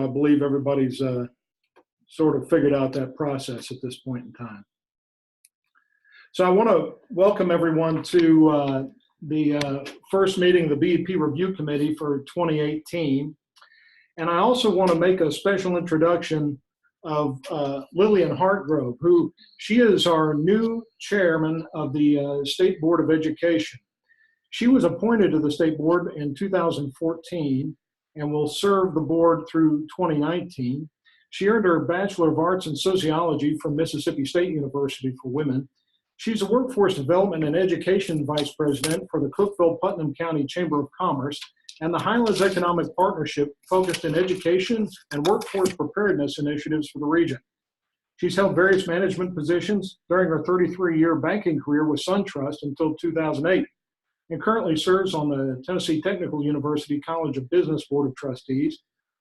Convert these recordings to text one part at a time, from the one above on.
I believe everybody's sort of figured out that process at this point in time. So I want to welcome everyone to the first meeting of the BEP Review Committee for 2018. And I also want to make a special introduction of Lillian Hartgrove, who she is our new chairman of the State Board of Education. She was appointed to the State Board in 2014 and will serve the board through 2019. She earned her Bachelor of Arts in Sociology from Mississippi State University for Women. She's a Workforce Development and Education Vice President for the Cookeville-Putnam County Chamber of Commerce and the Highlands Economic Partnership, focused in education and workforce preparedness initiatives for the region. She's held various management positions during her 33-year banking career with SunTrust until 2008, and currently serves on the Tennessee Technical University College of Business Board of Trustees,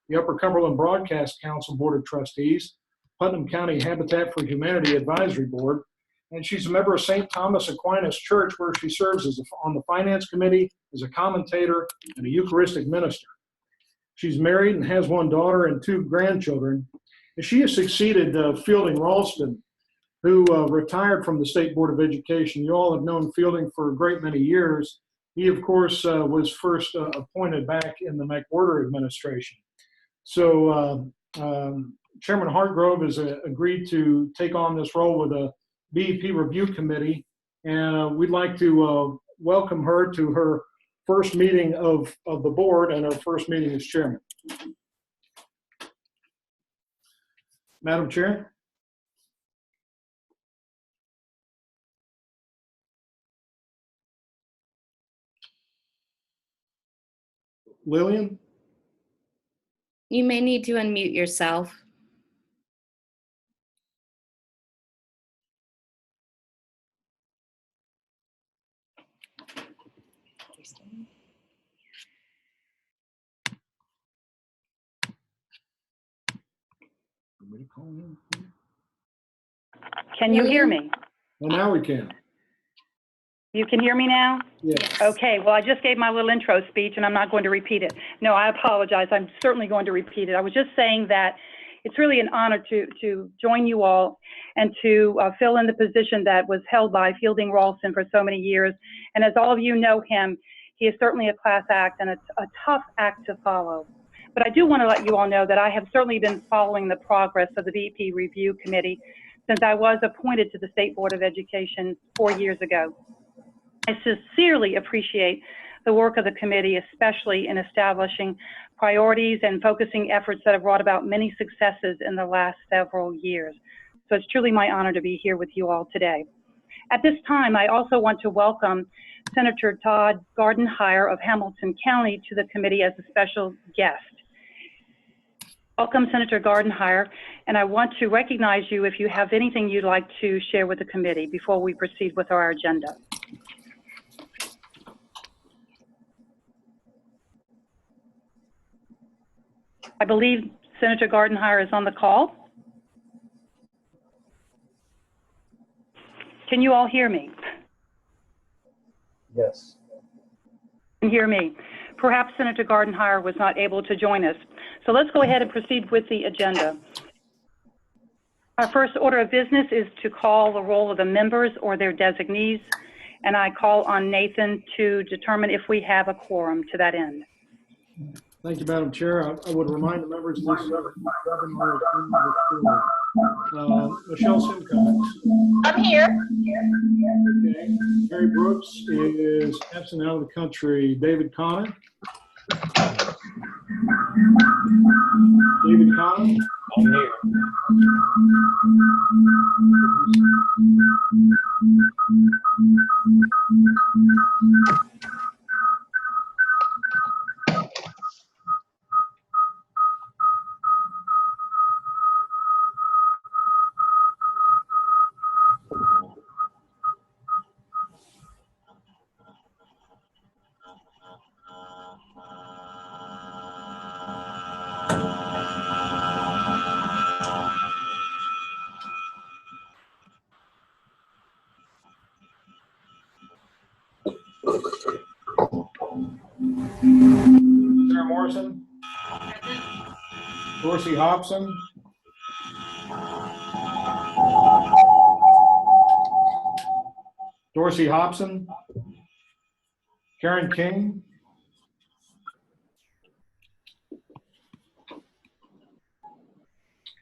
the Upper Cumberland Broadcast Council Board of Trustees, Putnam County Habitat for Humanity Advisory Board, and she's a member of St. Thomas Aquinas Church, where she serves on the Finance Committee, as a commentator, and a Eucharistic minister. She's married and has one daughter and two grandchildren. And she has succeeded Fielding Ralston, who retired from the State Board of Education. You all have known Fielding for a great many years. He, of course, was first appointed back in the McWhorter administration. So Chairman Hartgrove has agreed to take on this role with a BEP Review Committee, and we'd like to welcome her to her first meeting of the board and her first meeting as chairman. Madam Chair. Lillian? You may need to unmute yourself. Can you hear me? Well, now we can. You can hear me now? Yes. Okay, well, I just gave my little intro speech and I'm not going to repeat it. No, I apologize. I'm certainly going to repeat it. I was just saying that it's really an honor to join you all and to fill in the position that was held by Fielding Ralston for so many years. And as all of you know him, he is certainly a class act and it's a tough act to follow. But I do want to let you all know that I have certainly been following the progress of the BEP Review Committee since I was appointed to the State Board of Education 4 years ago. I sincerely appreciate the work of the committee, especially in establishing priorities and focusing efforts that have brought about many successes in the last several years. So it's truly my honor to be here with you all today. At this time, I also want to welcome Senator Todd Gardenhire of Hamilton County to the committee as a special guest. Welcome, Senator Gardenhire, and I want to recognize you if you have anything you'd like to share with the committee before we proceed with our agenda. I believe Senator Gardenhire is on the call. Can you all hear me? Yes. Can hear me. Perhaps Senator Gardenhire was not able to join us. So let's go ahead and proceed with the agenda. Our first order of business is to call the roll of the members or their designees, and I call on Nathan to determine if we have a quorum to that end. Thank you, Madam Chair. I would remind the members this is Michelle Simcox. I'm here. Okay. Mary Brooks is absent out of the country. David Connor. David Connor. I'm here. Dorsey Hobson. Dorsey Hobson. Karen King.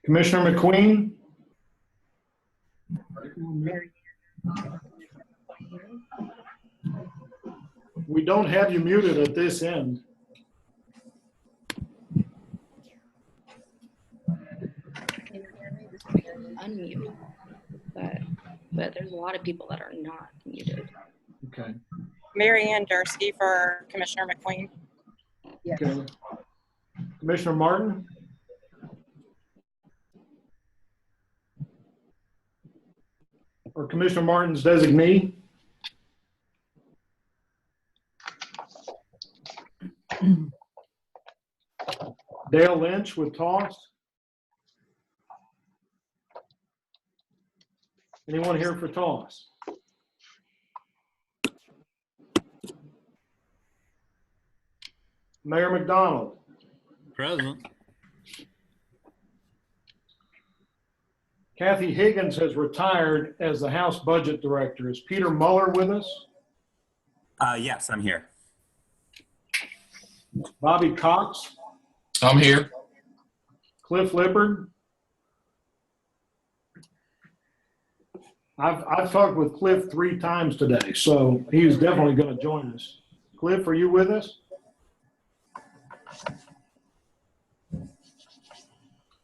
Commissioner McQueen. We don't have you muted at this end. Unmute. But there's a lot of people that are not muted. Okay. Mary Ann Dursky for Commissioner McQueen. Yes. Okay. Commissioner Martin. Or Commissioner Martin's designee. Dale Lynch with TOSS. Anyone here for TOSS? Mayor McDonald. Present. Kathy Higgins has retired as the House Budget Director. Is Peter Muller with us? Yes, I'm here. Bobby Cox, I'm here. Cliff Lippard. I've talked with Cliff 3 times today, so he's definitely going to join us. Cliff, are you with us?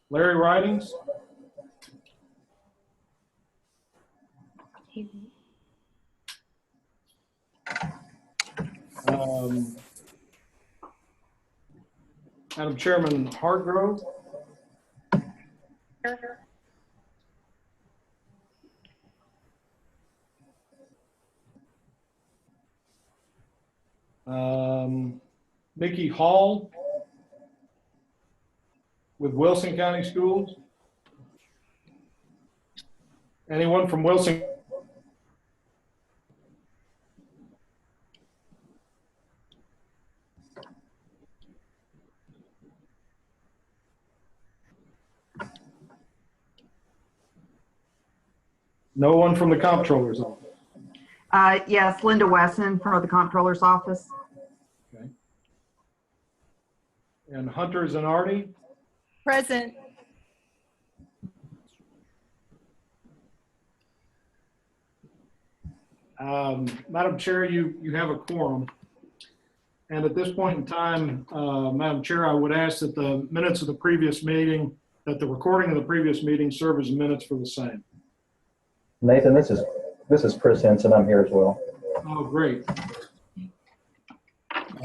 Larry Ridings? Madam Chairman Hartgrove? Mickey Hall with Wilson County Schools? Anyone from Wilson? No one from the Comptroller's office? Yes, Linda Wesson for the Comptroller's office. Okay. And Hunter Zanardi? Present. Madam Chair, you have a quorum. And at this point in time, Madam Chair, I would ask that the minutes of the previous meeting, that the recording of the previous meeting serve as minutes for the same. Nathan, this is Chris Henson. I'm here as well. Oh, great.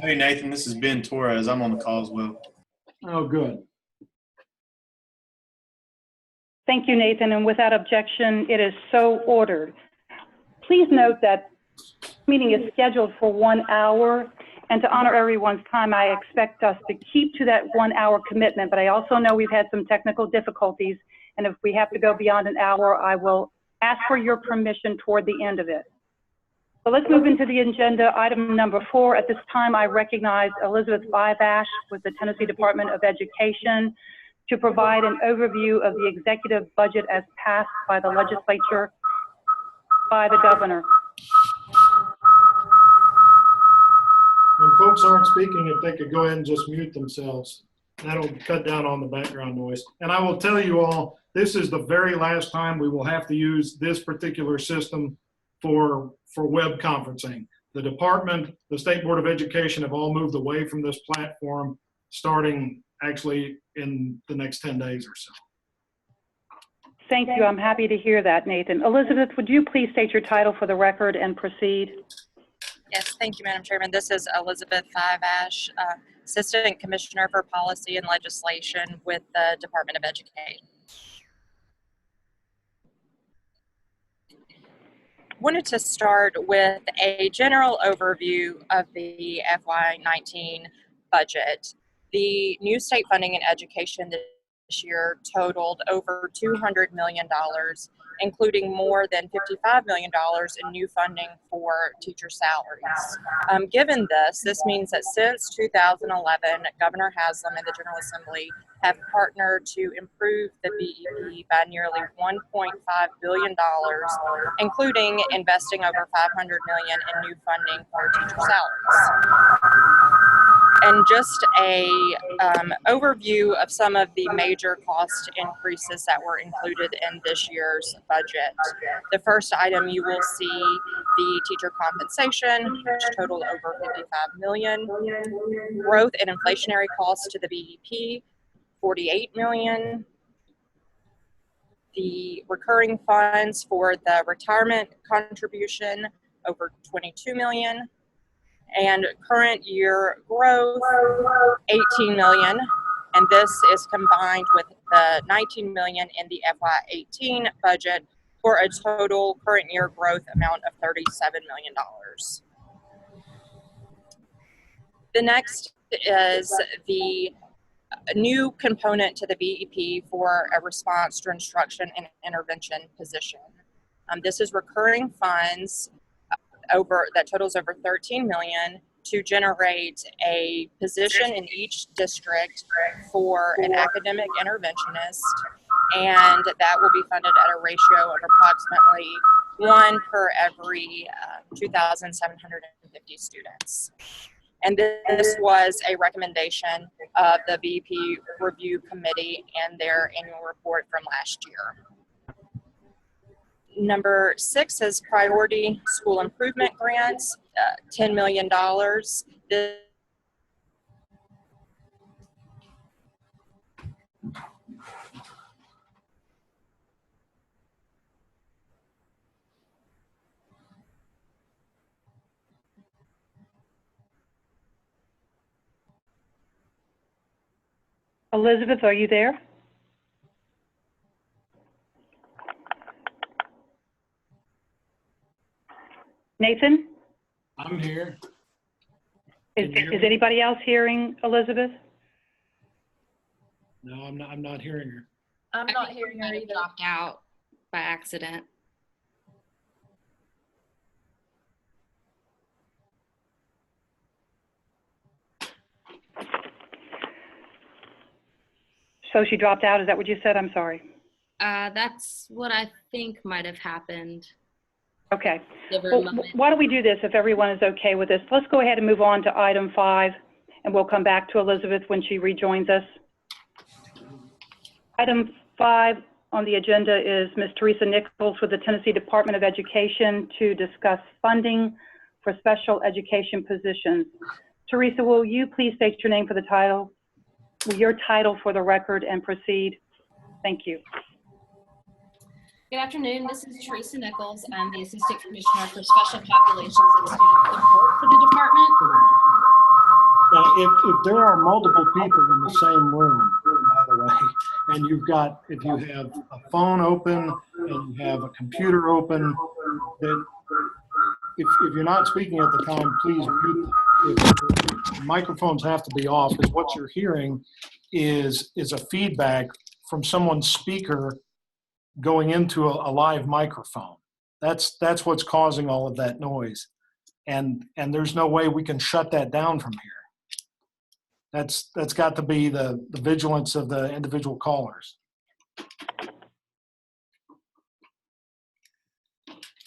Hey, Nathan, this is Ben Torres. I'm on the call as well. Oh, good. Thank you, Nathan, and without objection, it is so ordered. Please note that the meeting is scheduled for 1 hour, and to honor everyone's time, I expect us to keep to that 1 hour commitment, but I also know we've had some technical difficulties, and if we have to go beyond an hour, I will ask for your permission toward the end of it. So let's move into the agenda. Item number 4. At this time, I recognize Elizabeth Vivash with the Tennessee Department of Education to provide an overview of the executive budget as passed by the legislature by the governor. When folks aren't speaking, if they could go ahead and just mute themselves, that'll cut down on the background noise. And I will tell you all, this is the very last time we will have to use this particular system for web conferencing. The department, the State Board of Education have all moved away from this platform starting actually in the next 10 days or so. Thank you. I'm happy to hear that, Nathan. Elizabeth, would you please state your title for the record and proceed? Yes, thank you, Madam Chairman. This is Elizabeth Vivash, Assistant Commissioner for Policy and Legislation with the Department of Education. Wanted to start with a general overview of the FY19 budget. The new state funding in education that year totaled over $200 million, including more than $55 million in new funding for teacher salaries. Given this means that since 2011, Governor Haslam and the General Assembly have partnered to improve the BEP by nearly $1.5 billion, including investing over $500 million in new funding for teacher salaries. And just a overview of some of the major cost increases that were included in this year's budget. The first item you will see the teacher compensation, which totaled over $55 million. Growth and inflationary costs to the BEP, $48 million. The recurring funds for the retirement contribution, over $22 million. And current year growth, $18 million. And this is combined with the $19 million in the FY18 budget for a total current year growth amount of $37 million. The next is the new component to the BEP for a response to instruction and intervention position. This is recurring funds that totals over $13 million to generate a position in each district for an academic interventionist, and that will be funded at a ratio of approximately 1 per every 2,750 students. And this was a recommendation of the BEP Review Committee and their annual report from last year. Number 6 is Priority School Improvement Grants, $10 million. Elizabeth, are you there? Nathan, I'm here. is Can you hear me? anybody else hearing Elizabeth? No, I'm not hearing her. I'm not hearing her either. Dropped out by accident. So she dropped out, is that what you said? I'm sorry. That's what I think might have happened. Okay. Give her a Well, moment. why don't we do this if everyone is okay with this? Let's go ahead and move on to item 5, and we'll come back to Elizabeth when she rejoins us. Item 5 on the agenda is Ms. Teresa Nichols with the Tennessee Department of Education to discuss funding for special education positions. Teresa, will you please state your name for the title, your title for the record, and proceed? Thank you. Good afternoon. This is Teresa Nichols. I'm the Assistant Commissioner for Special Populations and Student Support for the department. Now, if there are multiple people in the same room, by the way, and if you have a phone open and you have a computer open, then if you're not speaking at the time, please mute them. The microphones have to be off, because what you're hearing is a feedback from someone's speaker going into a live microphone. That's what's causing all of that noise. And there's no way we can shut that down from here. That's got to be the vigilance of the individual callers.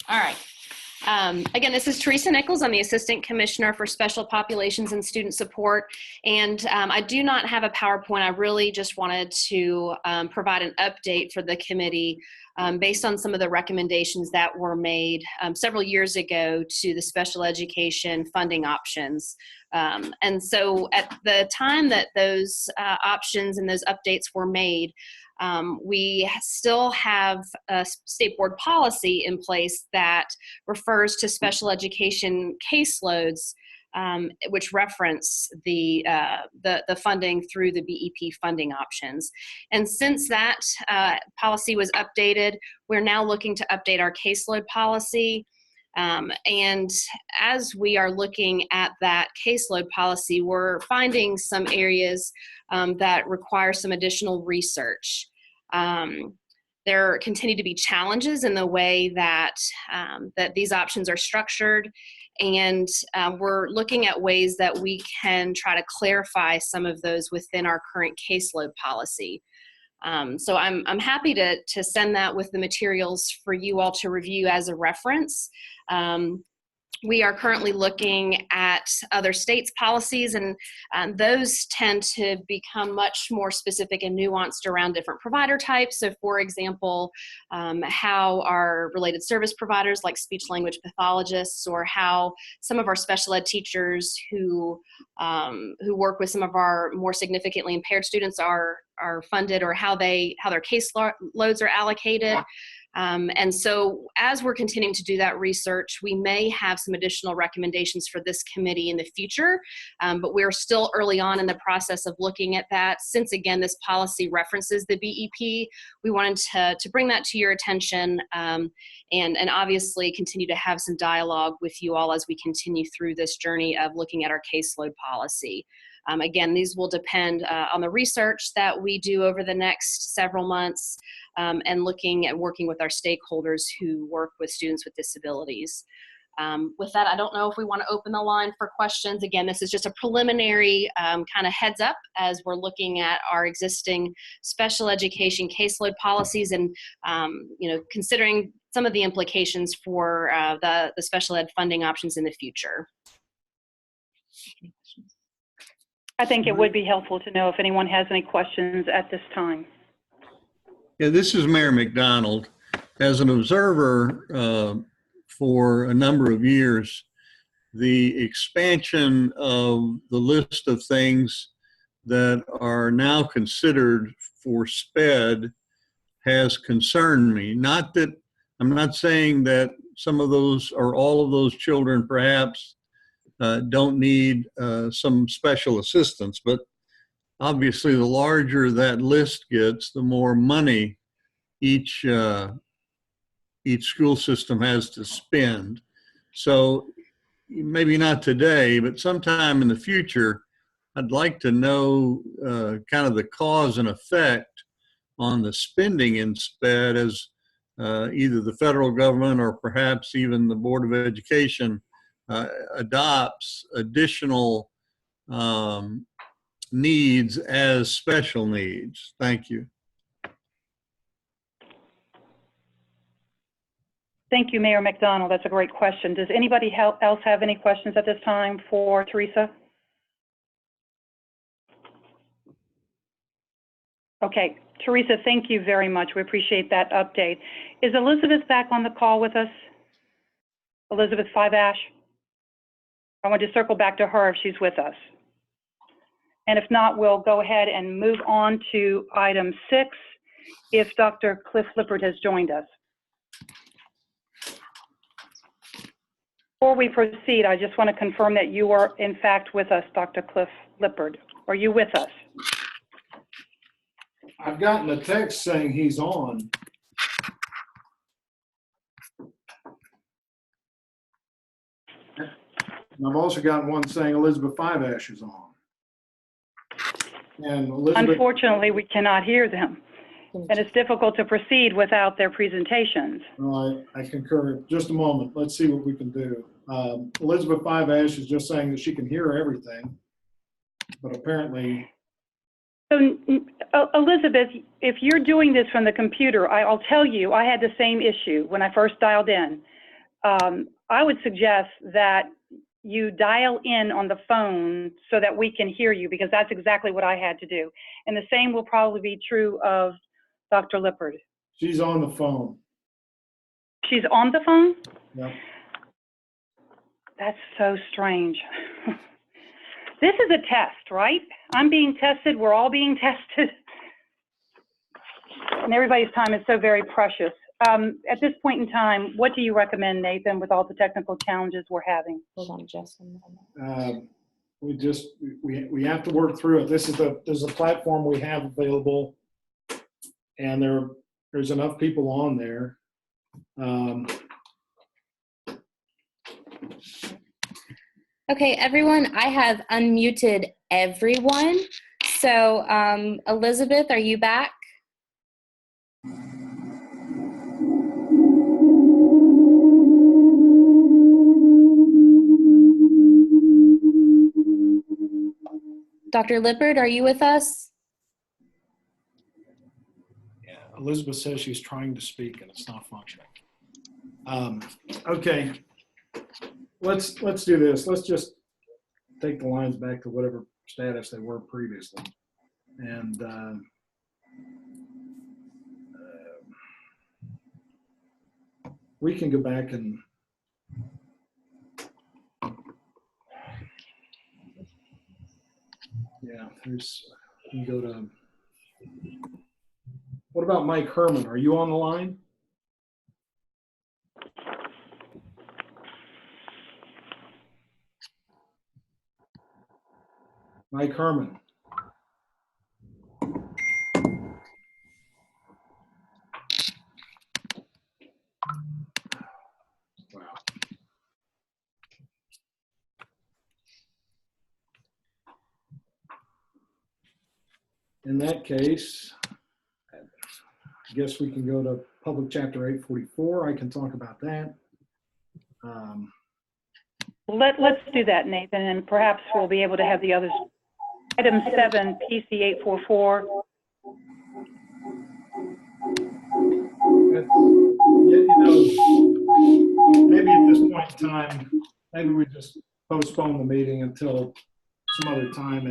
All right. Again, this is Teresa Nichols. I'm the Assistant Commissioner for Special Populations and Student Support. And I do not have a PowerPoint. I really just wanted to provide an update for the committee based on some of the recommendations that were made several years ago to the special education funding options. And so at the time that those options and those updates were made, we still have a state board policy in place that refers to special education caseloads, which reference the funding through the BEP funding options. And since that policy was updated, we're now looking to update our caseload policy And as we are looking at that caseload policy, we're finding some areas that require some additional research. There continue to be challenges in the way that, that these options are structured, and we're looking at ways that we can try to clarify some of those within our current caseload policy. So I'm happy to send that with the materials for you all to review as a reference. We are currently looking at other states' policies, and those tend to become much more specific and nuanced around different provider types. So, for example, how our related service providers like speech language pathologists, or how some of our special ed teachers who work with some of our more significantly impaired students are funded, or how their case loads are allocated. And so as we're continuing to do that research, we may have some additional recommendations for this committee in the future, but we're still early on in the process of looking at that. Since, again, this policy references the BEP, we wanted to bring that to your attention, and obviously continue to have some dialogue with you all as we continue through this journey of looking at our caseload policy. Again, these will depend on the research that we do over the next several months, and looking at working with our stakeholders who work with students with disabilities. With that, I don't know if we want to open the line for questions. Again, this is just a preliminary kind of heads up as we're looking at our existing special education caseload policies, and considering some of the implications for the special ed funding options in the future. I think it would be helpful to know if anyone has any questions at this time. Yeah, this is Mayor McDonald. As an observer for a number of years, the expansion of the list of things that are now considered for SPED has concerned me. Not that I'm not saying that some of those or all of those children perhaps don't need some special assistance, but obviously the larger that list gets, the more money each school system has to spend. So maybe not today, but sometime in the future, I'd like to know kind of the cause and effect on the spending in SPED as either the federal government or perhaps even the Board of Education adopts additional needs as special needs. Thank you. Thank you, Mayor McDonald. That's a great question. Does anybody else have any questions at this time for Teresa? Okay, Teresa, thank you very much. We appreciate that update. Is Elizabeth back on the call with us? Elizabeth Five-Ash? I want to circle back to her if she's with us. And if not, we'll go ahead and move on to item 6, if Dr. Cliff Lippert has joined us. Before we proceed, I just want to confirm that you are in fact with us, Dr. Cliff Lippert. Are you with us? I've gotten a text saying he's on. And I've also gotten one saying Elizabeth Five-Ash is on. And Elizabeth, Unfortunately, we cannot hear them. And it's difficult to proceed without their presentations. well, I concur. Just a moment. Let's see what we can do. Elizabeth Five-Ash is just saying that she can hear everything, but apparently. So, Elizabeth, if you're doing this from the computer, I'll tell you, I had the same issue when I first dialed in. I would suggest that you dial in on the phone so that we can hear you, because that's exactly what I had to do. And the same will probably be true of Dr. Lippert. She's on the phone. She's on the phone? Yep. That's so strange. This is a test, right? I'm being tested. We're all being tested. And everybody's time is so very precious. At this point in time, what do you recommend, Nathan, with all the technical challenges we're having? Hold on, Justin. We have to work through it. There's a platform we have available, and there's enough people on there. Okay, everyone, I have unmuted everyone. So, Elizabeth, are you back? Dr. Lippard, are you with us? Yeah, Elizabeth says she's trying to speak and it's not functioning. Okay, let's do this. Let's just take the lines back to whatever status they were previously, and we can go back and yeah, there's, you can go to, what about Mike Herman? Are you on the line? Mike Herman. Wow. In that case, I guess we can go to Public Chapter 844. I can talk about that. Let's do that, Nathan, and perhaps we'll be able to have the others. Item 7, PC 844. Maybe at this point in time, maybe we just postpone the meeting until some other time.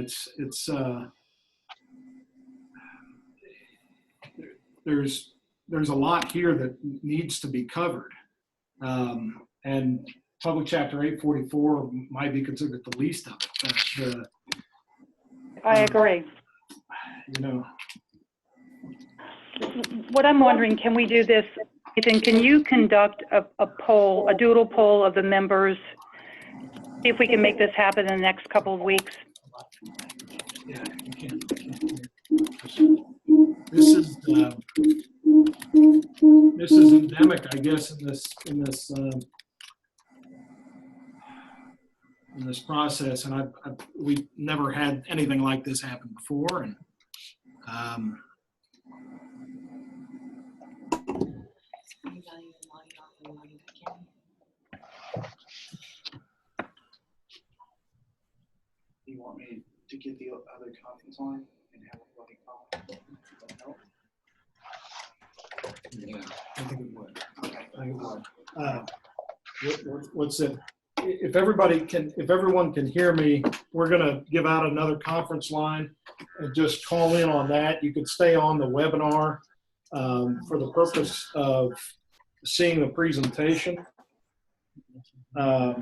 There's a lot here that needs to be covered. And Public Chapter 844 might be considered the least of it. But, I agree. you know, What I'm wondering, can we do this? Nathan, can you conduct a poll, a doodle poll of the members? See if we can make this happen in the next couple of weeks. yeah, you can't. This is endemic, I guess, in this process, and we've never had anything like this happen before, and You want me to get the other conference line and have everybody call? yeah, I think it would. Okay, I think it would. What's it? If everyone can hear me, we're going to give out another conference line and just call in on that. You could stay on the webinar for the purpose of seeing the presentation. But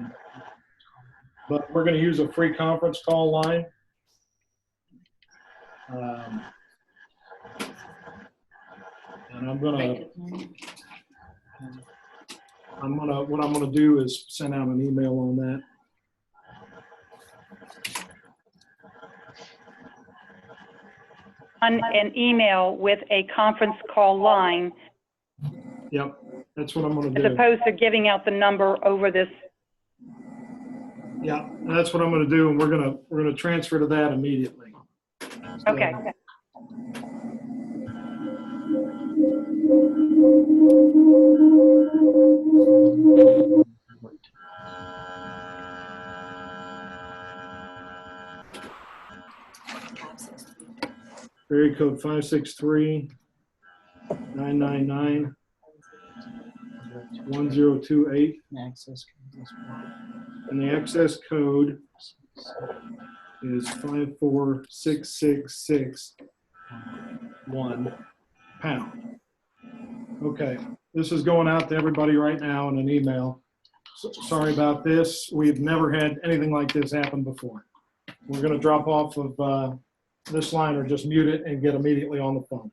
we're going to use a free conference call line. And what I'm gonna do is send out an email on that. On an email with a conference call line, Yep, that's what I'm gonna as do. opposed to giving out the number over this. Yeah, that's what I'm gonna do, and we're gonna transfer to that immediately. Okay. Area code 563-999-1028. And the access code is 54666 pound. Okay, this is going out to everybody right now in an email. Sorry about this. We've never had anything like this happen before. We're going to drop off of this line or just mute it and get immediately on the phone.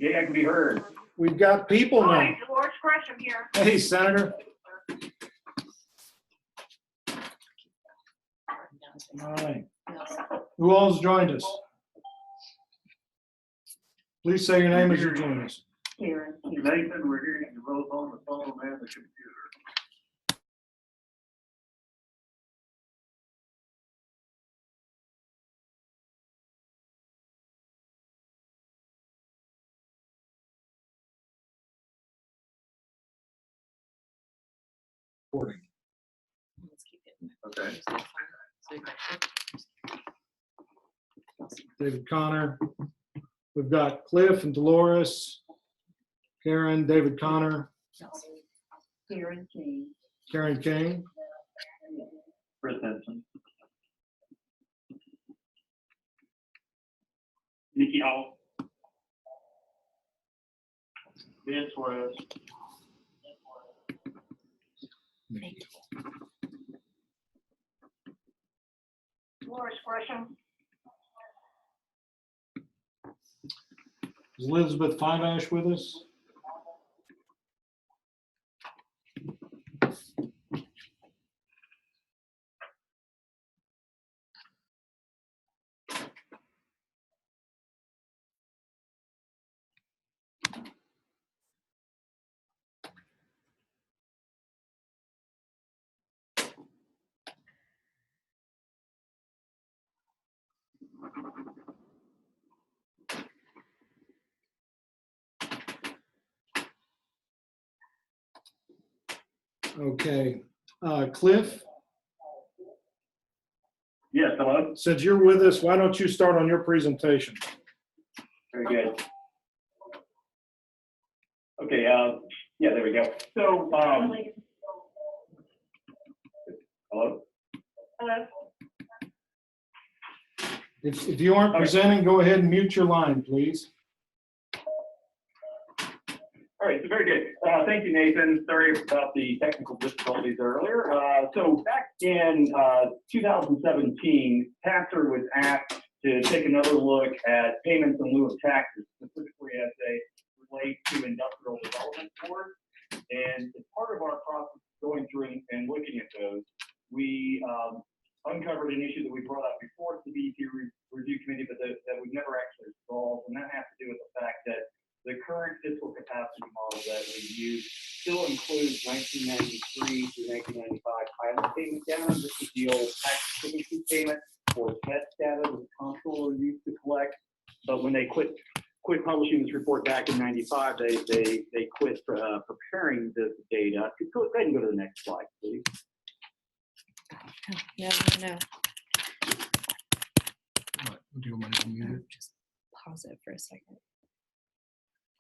Yeah, I can be heard. We've got people now. Hi, Dolores Gresham here. Hey, Senator. All right. Who all's joined us? Please say your name as you join us. Karen. Nathan, we're hearing you both on the phone and the computer. Recording. Okay. David Connor. We've got Cliff and Dolores, Karen, David Connor, Karen King. Karen King, Chris Henson. Nikki Hall. Ben Suarez. Dolores Gresham. is Elizabeth Five-Ash with us? Okay, Cliff, Yes, hello. since you're with us, why don't you start on your presentation? Very good. Okay, yeah, there we go. So, hello? Hello. If you aren't presenting, go ahead and mute your line, please. All right, so very good. Thank you, Nathan. Sorry about the technical difficulties earlier. So back in 2017, Pastor was asked to take another look at payments in lieu of taxes, specifically as they relate to industrial development boards. And as part of our process going through and looking at those, we uncovered an issue that we brought up before to the BEP review committee, but that we've never actually resolved, and that has to do with the fact that the current fiscal capacity model that we use still includes 1993 through 1995 pilot payment data. This is the old tax efficiency payment for test data that the comptroller used to collect. But when they quit publishing this report back in 95, they quit preparing this data. Go ahead and go to the next slide, please. No. What, do you want me to mute it? Just pause it for a second.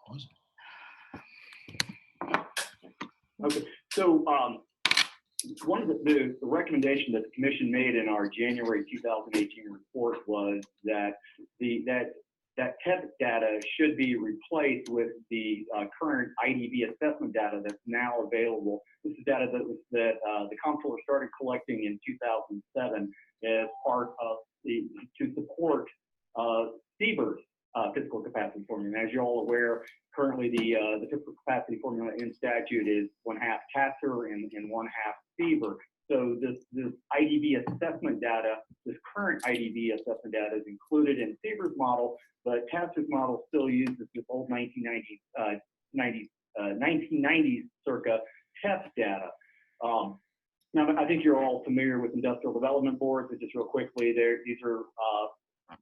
Pause it. Okay, so one of the recommendation that the commission made in our January 2018 report was that that test data should be replaced with the current IDB assessment data that's now available. This is data that the comptroller started collecting in 2007 as part of to support CBER's fiscal capacity formula. And as you're all aware, currently the fiscal capacity formula in statute is 1/2 TASER and 1/2 CBER. So this IDB assessment data, this current IDB assessment data is included in CBER's model, but TASER's model still uses this old 1990s circa test data. Now, I think you're all familiar with industrial development boards, but just real quickly, these are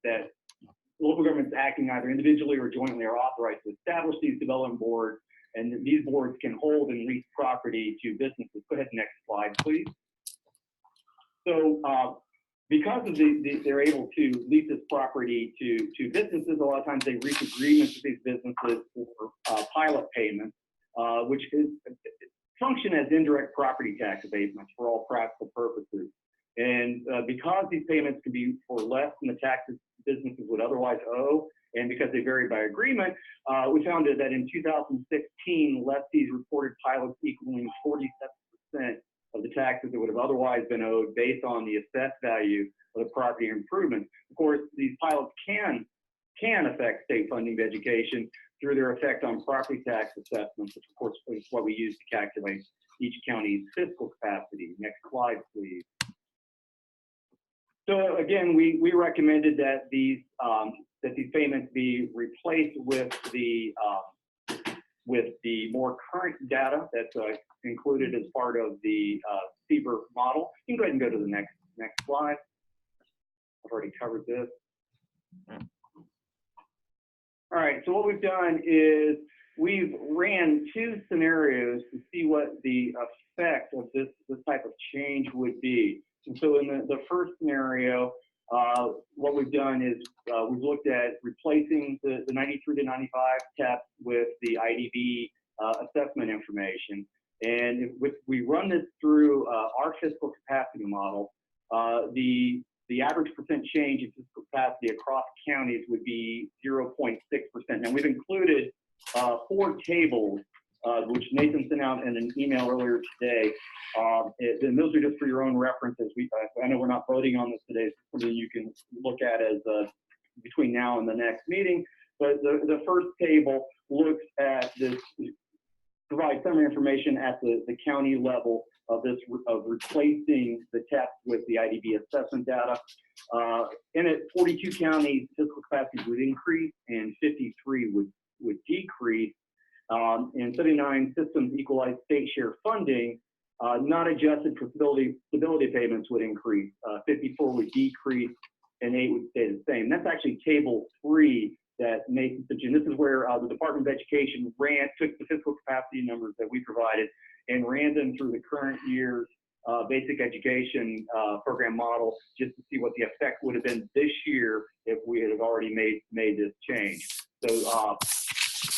that local governments acting either individually or jointly are authorized to establish these development boards, and these boards can hold and lease property to businesses. Go ahead, next slide, please. So because of they're able to lease this property to businesses, a lot of times they reach agreements with these businesses for pilot payments, which function as indirect property tax abatements for all practical purposes. And because these payments can be for less than the taxes businesses would otherwise owe, and because they vary by agreement, we found that in 2016, lessees reported pilots equaling 47% of the taxes that would have otherwise been owed based on the assessed value of the property improvements. Of course, these pilots can affect state funding of education through their effect on property tax assessments, which of course is what we use to calculate each county's fiscal capacity. Next slide, please. So again, we recommended that these payments be replaced with the more current data that's included as part of the CBER model. You can go ahead and go to the next slide. I've already covered this. All right, so what we've done is we've ran 2 scenarios to see what the effect of this type of change would be. And so in the first scenario, what we've done is we've looked at replacing the 93 to 95 tests with the IDB assessment information. And if we run this through our fiscal capacity model, the average percent change in fiscal capacity across counties would be 0.6%. Now we've included 4 tables, which Nathan sent out in an email earlier today. And those are just for your own reference. I know we're not voting on this today, so something you can look at as between now and the next meeting. But the first table looks at this, provides some information at the county level of replacing the test with the IDB assessment data. In it, 42 counties fiscal capacity would increase and 53 would decrease. And 79 systems equalized state share funding, not adjusted for stability payments, would increase. 54 would decrease, and 8 would stay the same. That's actually table 3 that Nathan mentioned. This is where the Department of Education took the fiscal capacity numbers that we provided and ran them through the current year's basic education program model, just to see what the effect would have been this year if we had already made this change. So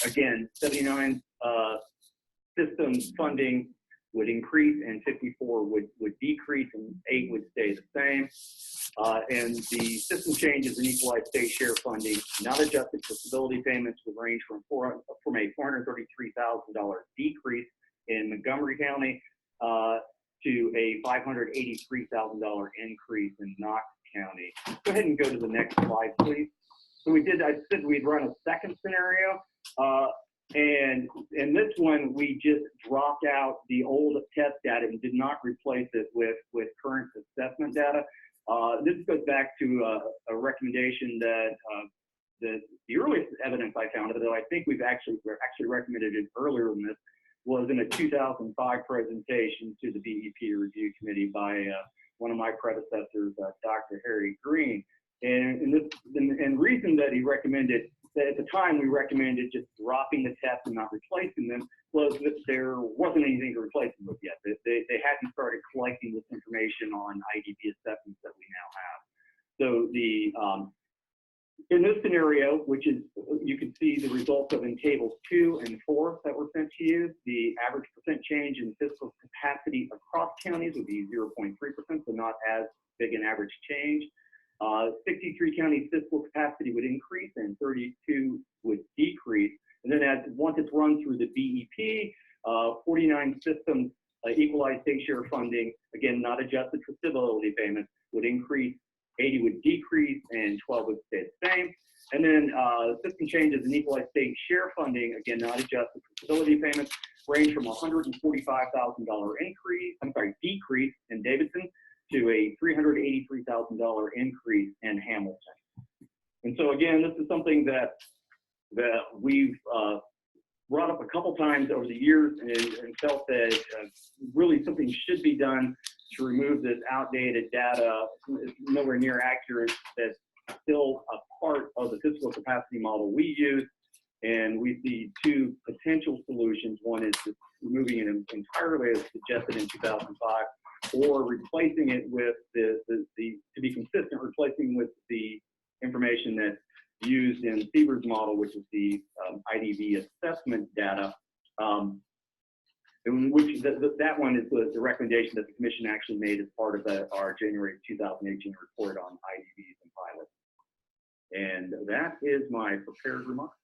again, 79 systems funding would increase and 54 would decrease, and 8 would stay the same. And the system changes in equalized state share funding, not adjusted for stability payments, would range from a $433,000 decrease in Montgomery County to a $583,000 increase in Knox County. Go ahead and go to the next slide, please. So I said we'd run a second scenario. And in this one, we just dropped out the old test data and did not replace it with current assessment data. This goes back to a recommendation that the earliest evidence I found, though I think we're actually recommended it earlier than this, was in a 2005 presentation to the BEP review committee by one of my predecessors, Dr. Harry Green. And reason that he recommended, that at the time we recommended just dropping the test and not replacing them, was that there wasn't anything to replace them with yet. They hadn't started collecting this information on IDB assessments that we now have. So in this scenario, which is, you can see the results of in tables 2 and 4 that were sent to you, the average percent change in fiscal capacity across counties would be 0.3%, so not as big an average change. 63 counties fiscal capacity would increase and 32 would decrease. And then once it's run through the BEP, 49 systems equalized state share funding, again, not adjusted for stability payments, would increase, 80 would decrease, and 12 would stay the same. And then system changes in equalized state share funding, again, not adjusted for stability payments, range from $145,000 decrease in Davidson to a $383,000 increase in Hamilton. And so again, this is something that we've brought up a couple times over the years and felt that really something should be done to remove this outdated data. It's nowhere near accurate. That's still a part of the fiscal capacity model we use. And we see 2 potential solutions. One is just removing it entirely as suggested in 2005, or replacing it with to be consistent, replacing with the information that's used in CBER's model, which is the IDB assessment data, in which that one is the recommendation that the commission actually made as part of our January 2018 report on IDBs and pilots. And that is my prepared remarks.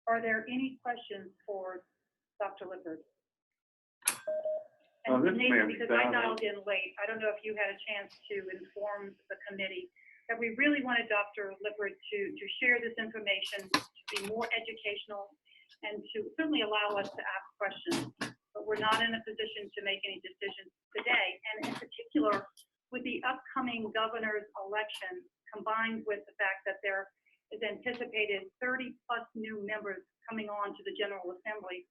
Are there any questions for Dr. Lippert? This Nathan, ma'am, because I dialed in late, I don't know if you had a chance to inform the committee that we really wanted Dr. Lippert to share this information, to be more educational, and to certainly allow us to ask questions. But we're not in a position to make any decisions today. And in particular, with the upcoming governor's election, combined with the fact that there is anticipated 30+ new members coming on to the General Assembly,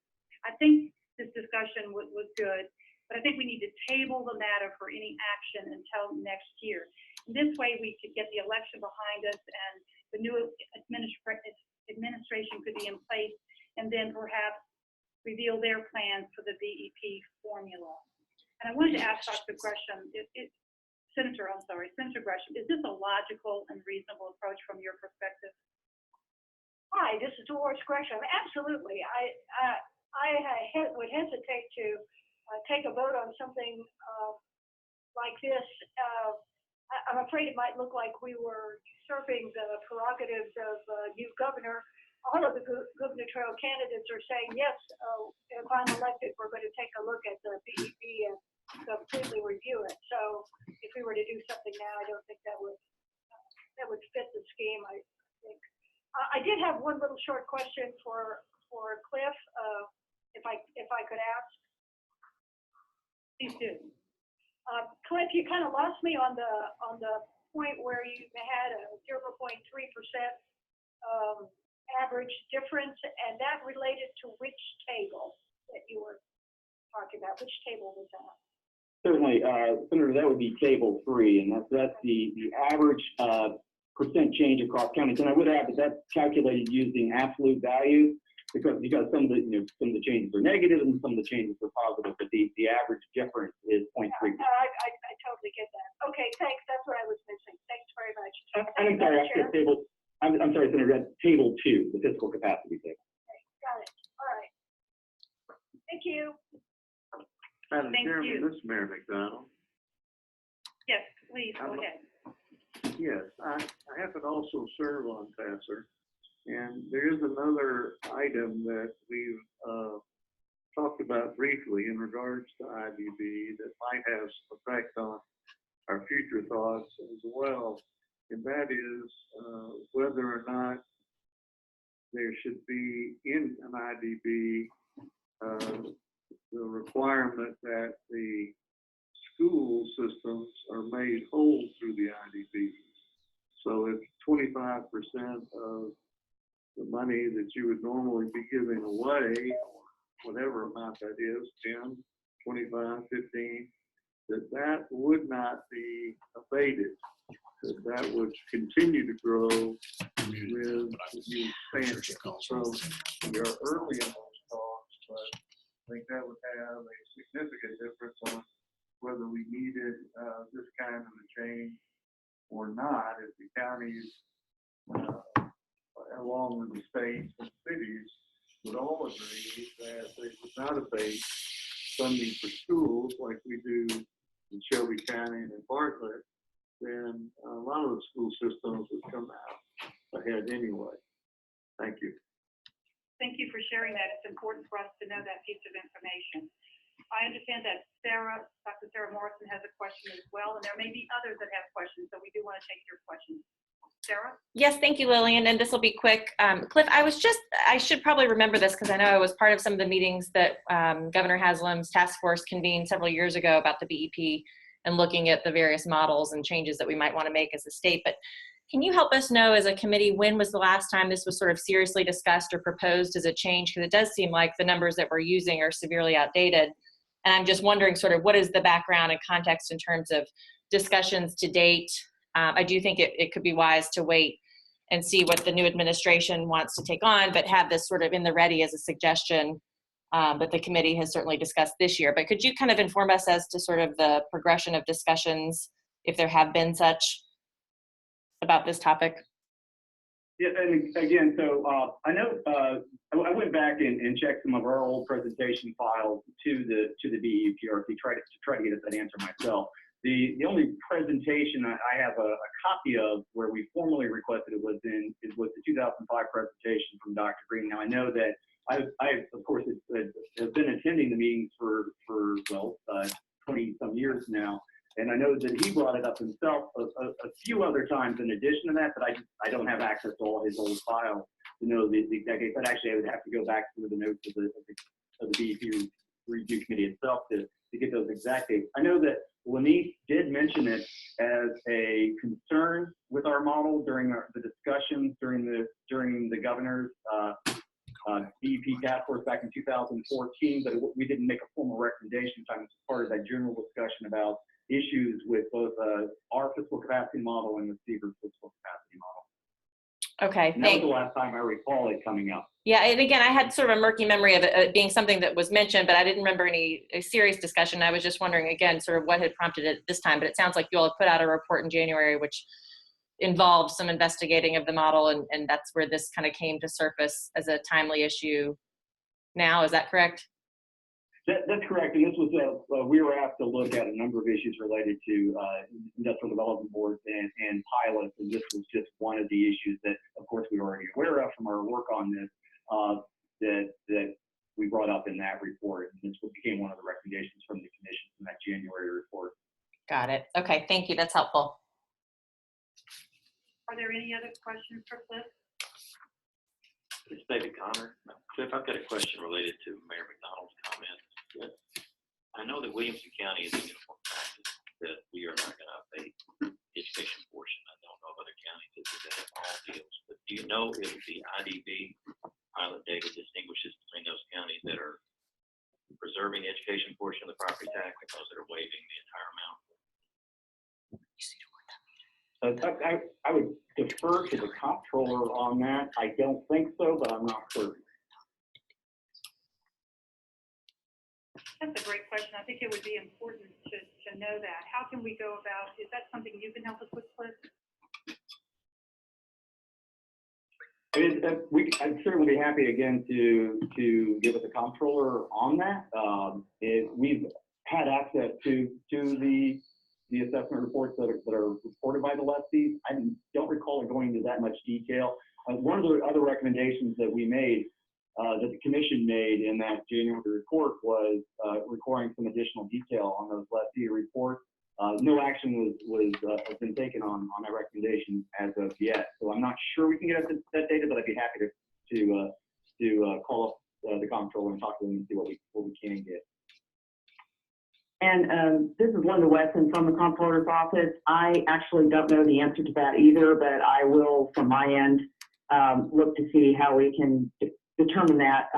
I think this discussion was good, but I think we need to table the matter for any action until next year. In this way, we could get the election behind us and the new administration could be in place, and then perhaps reveal their plans for the BEP formula. And I wanted to ask Dr. Gresham, Senator Gresham, is this a logical and reasonable approach from your perspective? Hi, this is Dolores Gresham. Absolutely. I would hesitate to take a vote on something like this. I'm afraid it might look like we were usurping the prerogatives of a new governor. All of the gubernatorial candidates are saying, yes, if I'm elected, we're going to take a look at the BEP and completely review it. So if we were to do something now, I don't think that would fit the scheme. I think I did have one little short question for Cliff, if I could ask. Please do. Cliff, you kind of lost me on the point where you had a 0.3% average difference, and that related to which table that you were talking about? Which table was that? Certainly, Senator, that would be table 3, and that's the average percent change across counties. And I would add that that's calculated using absolute value, because some of the changes are negative and some of the changes are positive, but the average difference is 0.3%. I totally get that. Okay, thanks. That's what I was missing. Thanks very much. I'm sorry, I'm sorry, Senator, that's table 2, the fiscal capacity table. Okay, got it. All right. Thank you. Madam Thank Chairman, you. this is Mayor McDonald. Yes, please, go ahead. Yes, I happen to also serve on TASER, and there is another item that we've talked about briefly in regards to IDB that might have some effect on our future thoughts as well, and that is whether or not there should be in an IDB the requirement that the school systems are made whole through the IDBs. So if 25% of the money that you would normally be giving away, or whatever amount that is, 10, 25, 15, that would not be abated, that would continue to grow with the expansion. So we are early in those talks, but I think that would have a significant difference on whether we needed this kind of a change or not, if the counties, along with the states and cities, would all agree that they would not abate funding for schools like we do in Shelby County and in Bartlett, then a lot of the school systems would come out ahead anyway. Thank you. Thank you for sharing that. It's important for us to know that piece of information. I understand that Dr. Sarah Morrison has a question as well, and there may be others that have questions, so we do want to take your questions. Sarah? Yes, thank you, Lillian, and this will be quick. Cliff, I should probably remember this because I know I was part of some of the meetings that Governor Haslam's task force convened several years ago about the BEP and looking at the various models and changes that we might want to make as a state. But can you help us know as a committee, when was the last time this was sort of seriously discussed or proposed as a change? Because it does seem like the numbers that we're using are severely outdated. And I'm just wondering sort of what is the background and context in terms of discussions to date. I do think it could be wise to wait and see what the new administration wants to take on, but have this sort of in the ready as a suggestion that the committee has certainly discussed this year. But could you kind of inform us as to sort of the progression of discussions, if there have been such, about this topic? Yeah, and again, so I know I went back and checked some of our old presentation files to the BEPRC to try to get at that answer myself. The only presentation I have a copy of where we formally requested it was the 2005 presentation from Dr. Green. Now I know that I of course have been attending the meetings for 20 some years now, And I know that he brought it up himself a few other times in addition to that, but I don't have access to all his old files to know the exact date. But actually, I would have to go back through the notes of the BEP review committee itself to get those exact dates. I know that Lanice did mention it as a concern with our model during the discussions during the governor's BEP task force back in 2014, but we didn't make a formal recommendation as part of that general discussion about issues with both our fiscal capacity model and the Seaver's fiscal capacity model. Okay, And that was the last time I recall it coming up. Yeah, and again, I had sort of a murky memory of it being something that was mentioned, but I didn't remember any serious discussion. I was just wondering, again, sort of what had prompted it this time. But it sounds like you all have put out a report in January, which involved some investigating of the model, and that's where this kind of came to surface as a timely issue now. Is that correct? That's correct. And this was we were asked to look at a number of issues related to industrial development boards and pilots, and this was just one of the issues that, of course, we were already aware of from our work on this. That we brought up in that report, and this became one of the recommendations from the commission from that January report. Got it. Okay, thank you. That's helpful. Are there any other questions for Cliff? It's David Connor. Cliff, I've got a question related to Mayor McDonald's comments. I know that Williamson County is a uniform practice that we are not going to abate the education portion. I don't know of other counties that do that in all deals, but do you know if the IDB pilot data distinguishes between those counties that are preserving the education portion of the property tax and those that are waiving the entire amount? I would defer to the comptroller on that. I don't think so, but I'm not certain. That's a great question. I think it would be important to know that. How can we go about, is that something you can help us with, Cliff? I'd certainly be happy again to get with the comptroller on that. We've had access to the assessment reports that are reported by the lessees. I don't recall it going into that much detail. One of the other recommendations that we made, that the commission made in that January report, was requiring some additional detail on those lessee reports. No action has been taken on that recommendation as of yet. So I'm not sure we can get that data, but I'd be happy to call up the comptroller and talk to them and see what we can get. And this is Linda Wesson from the comptroller's office. I actually don't know the answer to that either, but I will, from my end, look to see how we can determine that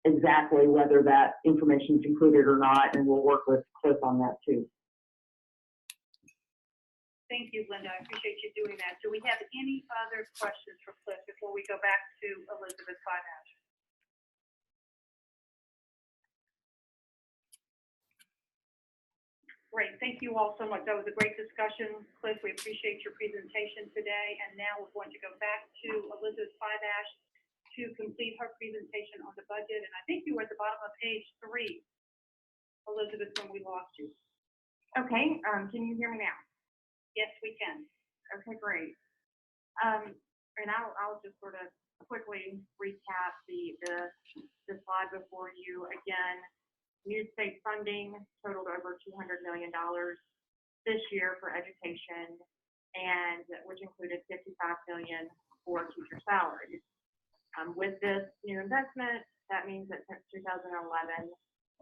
exactly, whether that information is included or not, and we'll work with Cliff on that too. Thank you, Linda. I appreciate you doing that. Do we have any other questions for Cliff before we go back to Elizabeth Fineash? Great. Thank you all so much. That was a great discussion. Cliff, we appreciate your presentation today. And now we're going to go back to Elizabeth Fineash to complete her presentation on the budget. And I think you were at the bottom of page 3, Elizabeth, when we lost you. Okay. Can you hear me now? Yes, we can. Okay, great. And I'll just sort of quickly recap the slide before you. Again, new state funding totaled over $200 million this year for education, and which included $55 million for teacher salaries. With this new investment, that means that since 2011,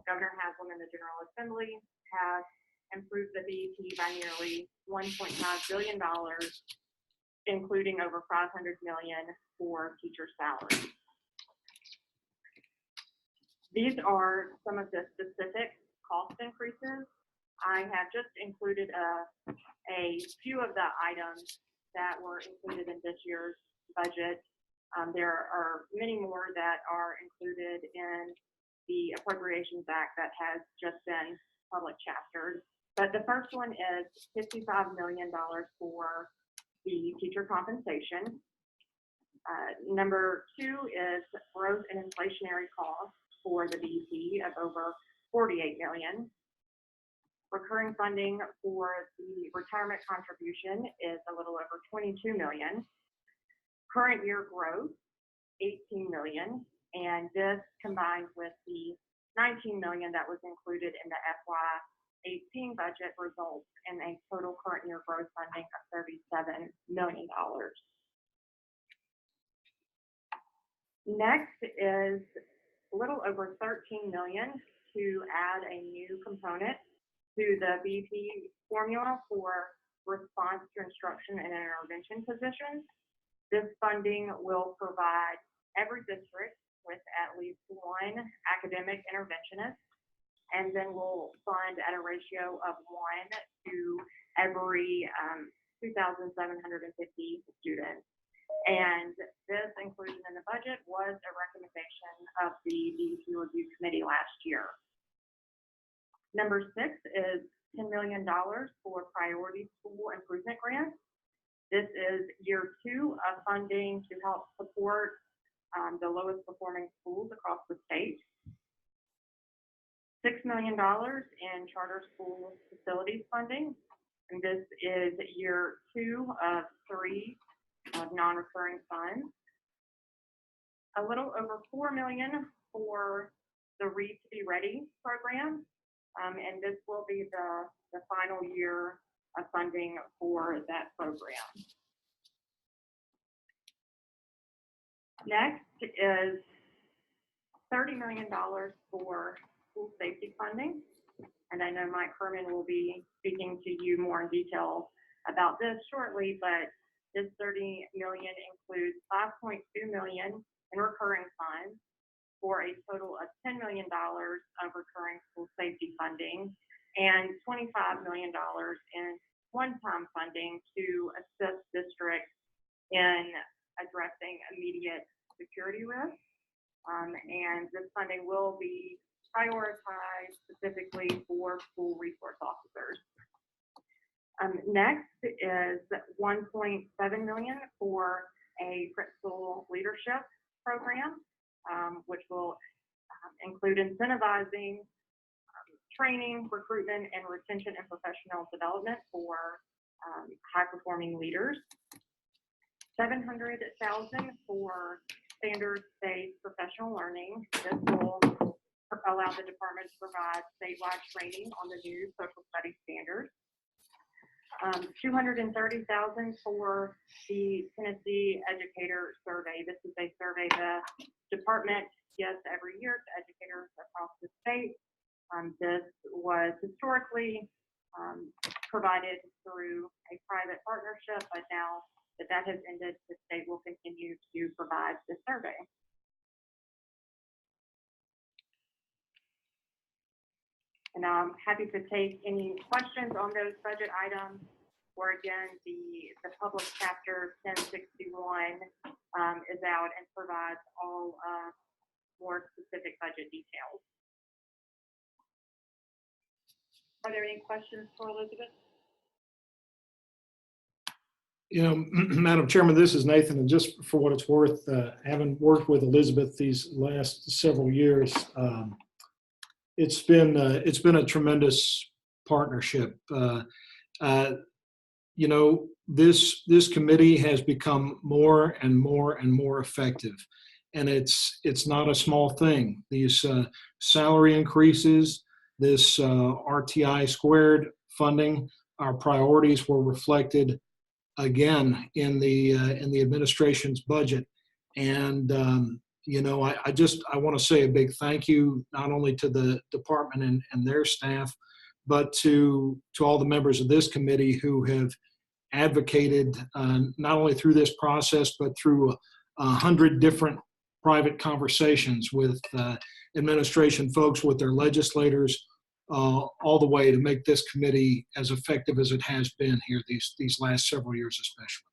Governor Haslam and the General Assembly have improved the BEP by nearly $1.5 billion, including over $500 million for teacher salaries. These are some of the specific cost increases. I have just included a few of the items that were included in this year's budget. There are many more that are included in the Appropriations Act that has just been public chaptered. But the first one is $55 million for the teacher compensation. Number 2 is growth and inflationary costs for the BEP of over $48 million. Recurring funding for the retirement contribution is a little over $22 million. Current year growth, $18 million. And this combines with the $19 million that was included in the FY 18 budget results in a total current year growth funding of $37 million. Next is a little over $13 million to add a new component to the BEP formula for response to instruction and intervention positions. This funding will provide every district with at least one academic interventionist, and then we'll fund at a ratio of 1 to every 2,750 students. And this inclusion in the budget was a recommendation of the BEP Review Committee last year. Number 6 is $10 million for Priority School Improvement Grants. This is year 2 of funding to help support the lowest performing schools across the state. $6 million in charter school facilities funding, and this is year 2 of 3 of non-recurring funds. A little over $4 million for the Read to Be Ready program, and this will be the final year of funding for that program. Next is $30 million for school safety funding. And I know Mike Herman will be speaking to you more in detail about this shortly, but this $30 million includes $5.2 million in recurring funds for a total of $10 million of recurring school safety funding and $25 million in one-time funding to assist districts in addressing immediate security risks. And this funding will be prioritized specifically for school resource officers. Next is $1.7 million for a principal leadership program, which will include incentivizing training, recruitment, and retention and professional development for high-performing leaders. $700,000 for standards-based professional learning. This will allow the department to provide statewide training on the new social studies standards. $230,000 for the Tennessee Educator survey. This is a survey the department gets every year to educators across the state. This was historically provided through a private partnership, but now that has ended, the state will continue to provide this survey. And I'm happy to take any questions on those budget items, or again, the public chapter 1061 is out and provides all more specific budget details. Are there any questions for Elizabeth? You know, Madam Chairman, this is Nathan, and just for what it's worth, having worked with Elizabeth these last several years, it's been a tremendous partnership. You know, this committee has become more and more and more effective, and it's not a small thing. These salary increases, this RTI squared funding, our priorities were reflected again in the administration's budget. And you know, I want to say a big thank you not only to the department and their staff, but to all the members of this committee who have advocated not only through this process, but through 100 different private conversations with administration folks, with their legislators, all the way to make this committee as effective as it has been here these last several years especially.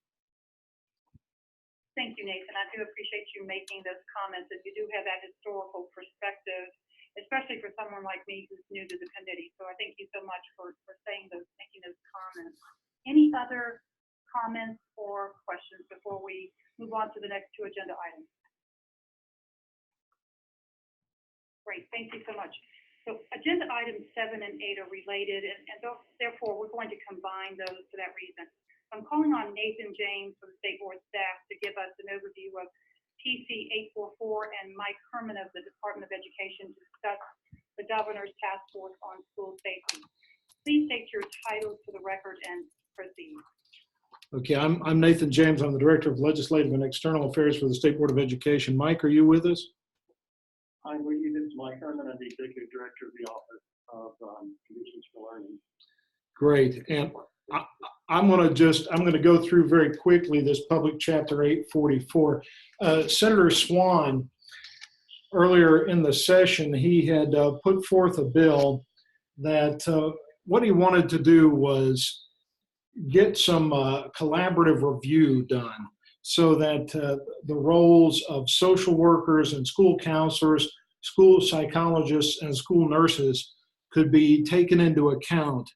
Thank you, Nathan. I do appreciate you making those comments, and you do have that historical perspective, especially for someone like me who's new to the committee. So I thank you so much for making those comments. Any other comments or questions before we move on to the next 2 agenda items? Great, thank you so much. So agenda items 7 and 8 are related, and therefore we're going to combine those for that reason. I'm calling on Nathan James from the State Board staff to give us an overview of TC 844 and Mike Herman of the Department of Education to discuss the Governor's Task Force on School Safety. Please state your title for the record and proceed. Okay, I'm Nathan James. I'm the Director of Legislative and External Affairs for the State Board of Education. Mike, are you with us? I'm with you. This is Mike Herman. I'm the Executive Director of the Office of Conditions for Learning. Great. And I'm going to go through very quickly this Public Chapter 844. Senator Swan, earlier in the session, he had put forth a bill that what he wanted to do was get some collaborative review done so that the roles of social workers and school counselors, school psychologists, and school nurses could be taken into account,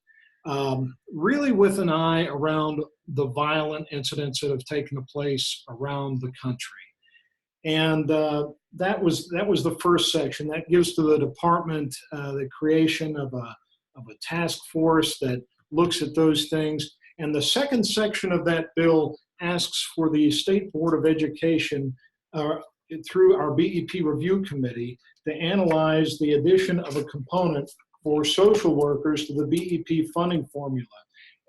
really with an eye around the violent incidents that have taken place around the country. And that was the first section. That gives to the department the creation of a task force that looks at those things. And the second section of that bill asks for the State Board of Education through our BEP review committee to analyze the addition of a component for social workers to the BEP funding formula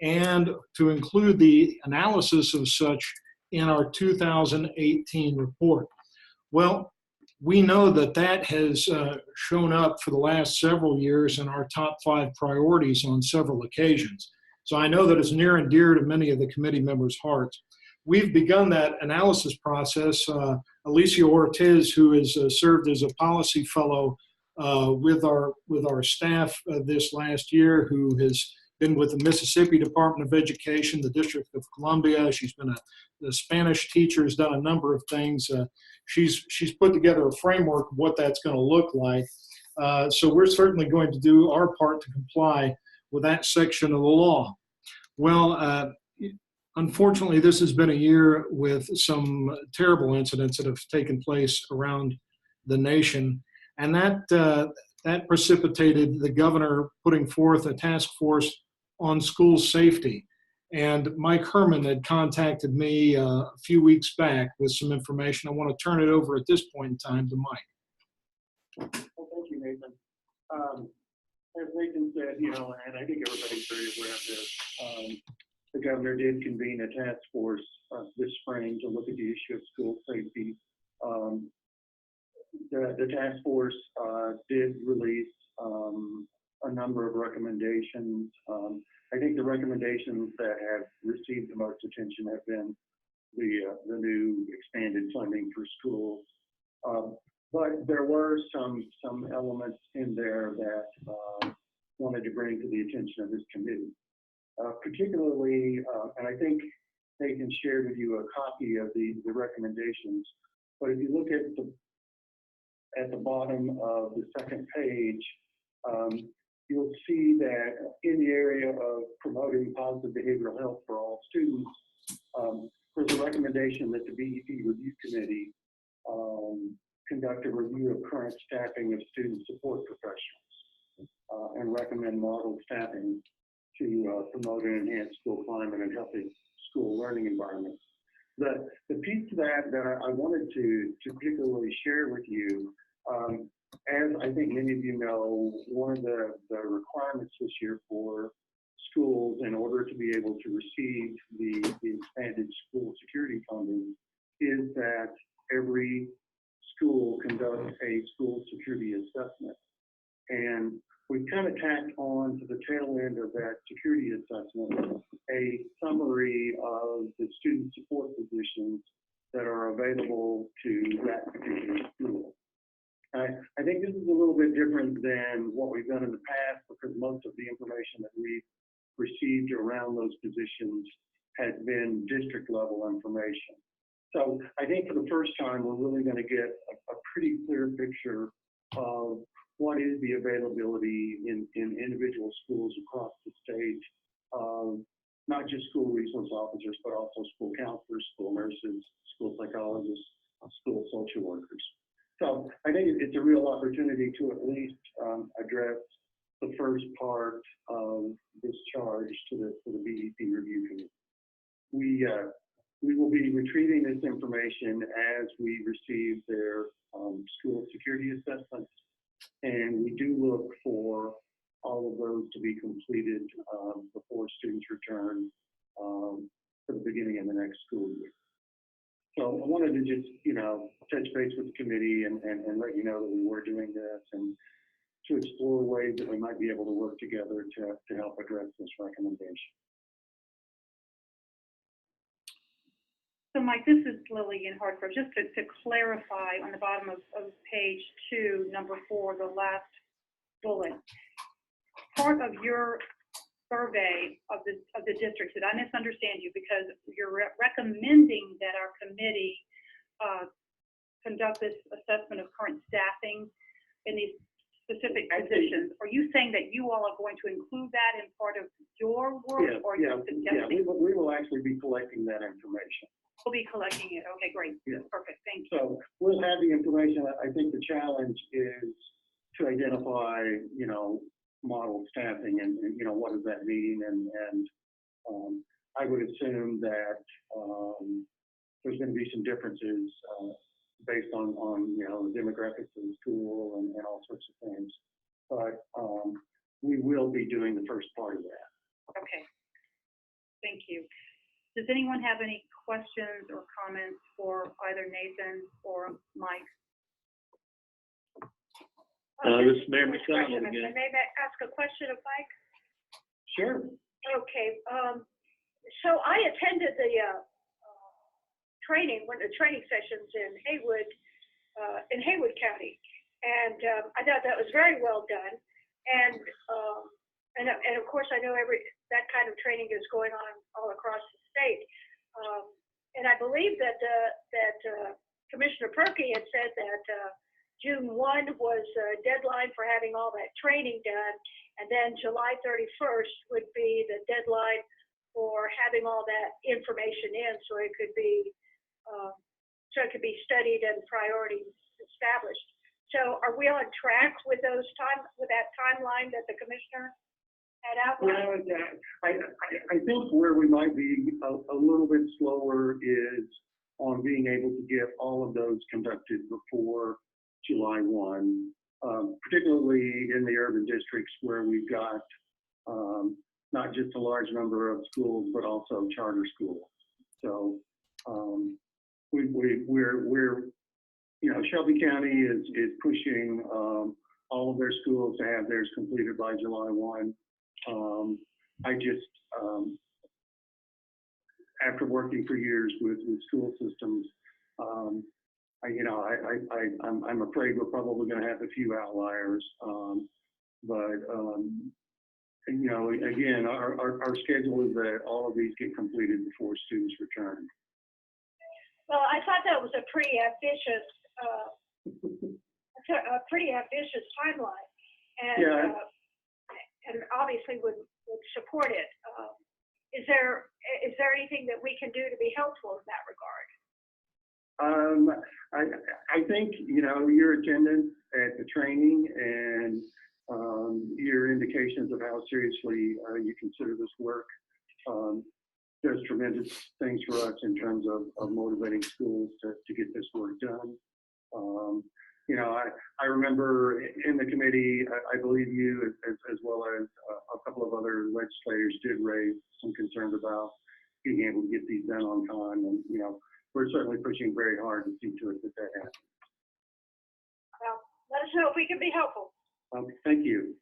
and to include the analysis of such in our 2018 report. Well, we know that has shown up for the last several years in our top 5 priorities on several occasions. So I know that it's near and dear to many of the committee members' hearts. We've begun that analysis process. Alicia Ortiz, who has served as a policy fellow with our staff this last year, who has been with the Mississippi Department of Education, the District of Columbia. She's been a Spanish teacher, has done a number of things. She's put together a framework of what that's going to look like. So we're certainly going to do our part to comply with that section of the law. Well, unfortunately, this has been a year with some terrible incidents that have taken place around the nation, and that precipitated the governor putting forth a task force on school safety. And Mike Herman had contacted me a few weeks back with some information. I want to turn it over at this point in time to Mike. Well, thank you, Nathan. As Nathan said, and I think everybody's very aware of this, the governor did convene a task force this spring to look at the issue of school safety. The task force did release a number of recommendations. I think the recommendations that have received the most attention have been the new expanded funding for schools. But there were some elements in there that wanted to bring to the attention of this committee. Particularly, and I think Nathan shared with you a copy of the recommendations, but if you look at the bottom of the second page, you'll see that in the area of promoting positive behavioral health for all students, there's a recommendation that the BEP Review Committee conduct a review of current staffing of student support professionals and recommend model staffing to promote and enhance school climate and healthy school learning environments. The piece of that I wanted to particularly share with you, as I think many of you know, one of the requirements this year for schools in order to be able to receive the expanded school security funding is that every school conducts a school security assessment. And we've kind of tacked on to the tail end of that security assessment a summary of the student support positions that are available to that particular school. I think this is a little bit different than what we've done in the past because most of the information that we've received around those positions has been district level information. So I think for the first time, we're really going to get a pretty clear picture of what is the availability in individual schools across the state of not just school resource officers, but also school counselors, school nurses, school psychologists, school social workers. So I think it's a real opportunity to at least address the first part of this charge to the BEP Review Committee. We will be retrieving this information as we receive their school security assessments, and we do look for all of those to be completed before students return for the beginning of the next school year. So I wanted to just, touch base with the committee and let you know that we were doing this and to explore ways that we might be able to work together to help address this recommendation. So Mike, this is Lily in Hartford. Just to clarify on the bottom of page 2, number 4, the last bullet, part of your survey of the district, did I misunderstand you? Because you're recommending that our committee conduct this assessment of current staffing in these specific positions. Are you saying that you all are going to include that in part of your work, or you're suggesting? Yeah, we will actually be collecting that information. We'll be collecting it. Okay, great. Yeah. Perfect. Thank you. So we'll have the information. I think the challenge is to identify, model staffing and what does that mean? And I would assume that there's going to be some differences based on the demographics of the school and all sorts of things. But we will be doing the first part of that. Okay. Thank you. Does anyone have any questions or comments for either Nathan or Mike? This is Mayor McDonald again. May I ask a question of Mike? Sure. Okay. So I attended the one of the training sessions in Haywood County, and I thought that was very well done. And of course, I know that kind of training is going on all across the state. And I believe that Commissioner Perky had said that June 1 was a deadline for having all that training done, and then July 31st would be the deadline for having all that information in, so it could be studied and priorities established. So, are we on track with that timeline that the commissioner had outlined? Well, I think where we might be a little bit slower is on being able to get all of those conducted before July 1, particularly in the urban districts where we've got not just a large number of schools, but also charter schools. So we're Shelby County is pushing all of their schools to have theirs completed by July 1. I just, after working for years with school systems, I'm afraid we're probably going to have a few outliers. Again, our schedule is that all of these get completed before students return. Well, I thought that was a pretty ambitious timeline, and and obviously would support it. Is there anything that we can do to be helpful in that regard? I think your attendance at the training and your indications of how seriously you consider this work does tremendous things for us in terms of motivating schools to get this work done. I remember in the committee, I believe you as well as a couple of other legislators did raise some concerns about being able to get these done on time, and we're certainly pushing very hard to see to it that happens. Well, let us know if we can be helpful. Thank you.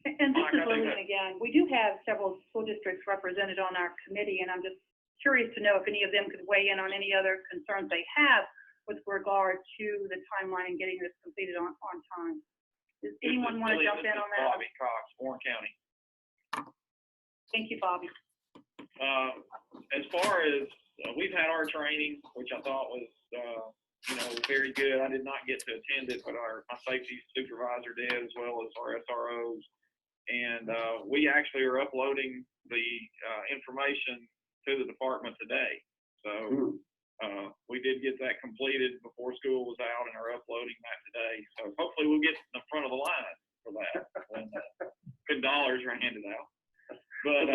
And this is Lillian again. We do have several school districts represented on our committee, and I'm just curious to know if any of them could weigh in on any other concerns they have with regard to the timeline and getting this completed on time. Does anyone want to jump in on that? Bobby Cox, Warren County. Thank you, Bobby. As far as we've had our training, which I thought was very good. I did not get to attend it, but my safety supervisor did, as well as our SROs. And we actually are uploading the information to the department today. So we did get that completed before school was out and are uploading that today. So hopefully we'll get in the front of the line for that when good dollars are handed out. But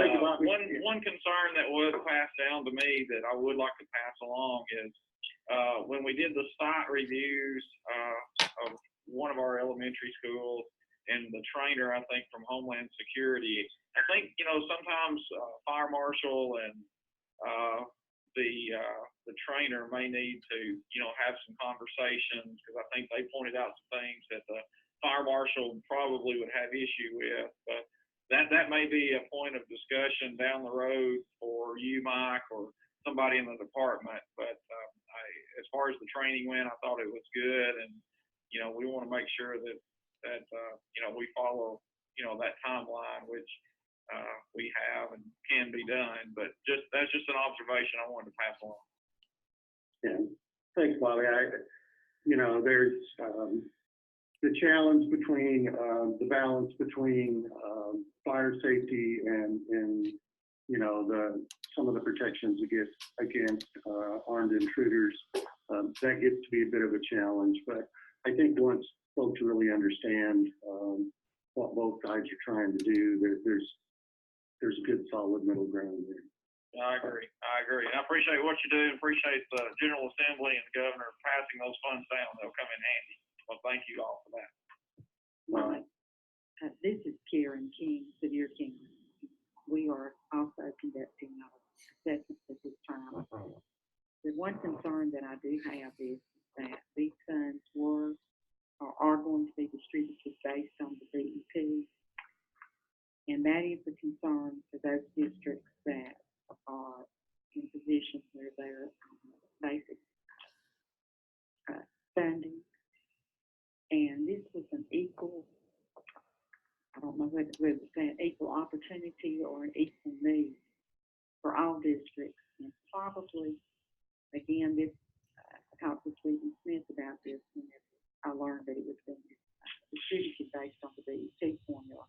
one concern that was passed down to me that I would like to pass along is when we did the site reviews of one of our elementary schools, and the trainer, I think, from Homeland Security. I think, you know, sometimes fire marshal and the trainer may need to, you know, have some conversations, because I think they pointed out some things that the fire marshal probably would have issue with. But that may be a point of discussion down the road for you, Mike, or somebody in the department. But as far as the training went, I thought it was good, and you know, we want to make sure that you know, we follow, you know, that timeline, which we have and can be done. But that's just an observation I wanted to pass along. Yeah, thanks, Bobby. You know, there's the challenge between the balance between fire safety and you know, some of the protections against armed intruders. That gets to be a bit of a challenge, but I think once folks really understand what both sides are trying to do, there's a good solid middle ground there. I agree. I appreciate what you do. Appreciate the General Assembly and the governor passing those funds down. They'll come in handy. Well, thank you all for that. This is Karen King, Sevier King. We are also conducting our assessments at this time. The one concern that I do have is that these funds are going to be distributed based on the BEP. And that is a concern for those districts that are in positions where they're basic funding. And this was an equal, I don't know whether it's an equal opportunity or an equal need for all districts. And probably, again, this, I talked to Stephen Smith about this whenever I learned that it was being distributed based on the BEP formula.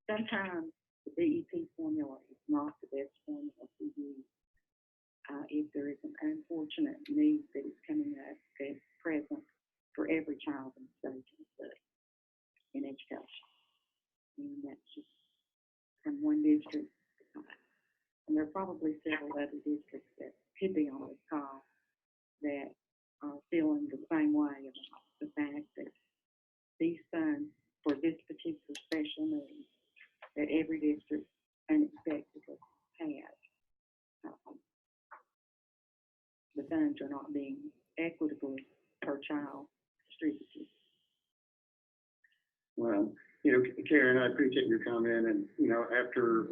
Sometimes the BEP formula is not the best formula to use if there is an unfortunate need that is coming up that's present for every child in the state in education. And that's just from one district. And there are probably several other districts that could be on this call that are feeling the same way about the fact that these funds for this particular special need that every district unexpectedly has, the funds are not being equitably per child distributed. Well, you know, Karen, I appreciate your comment, and you know, after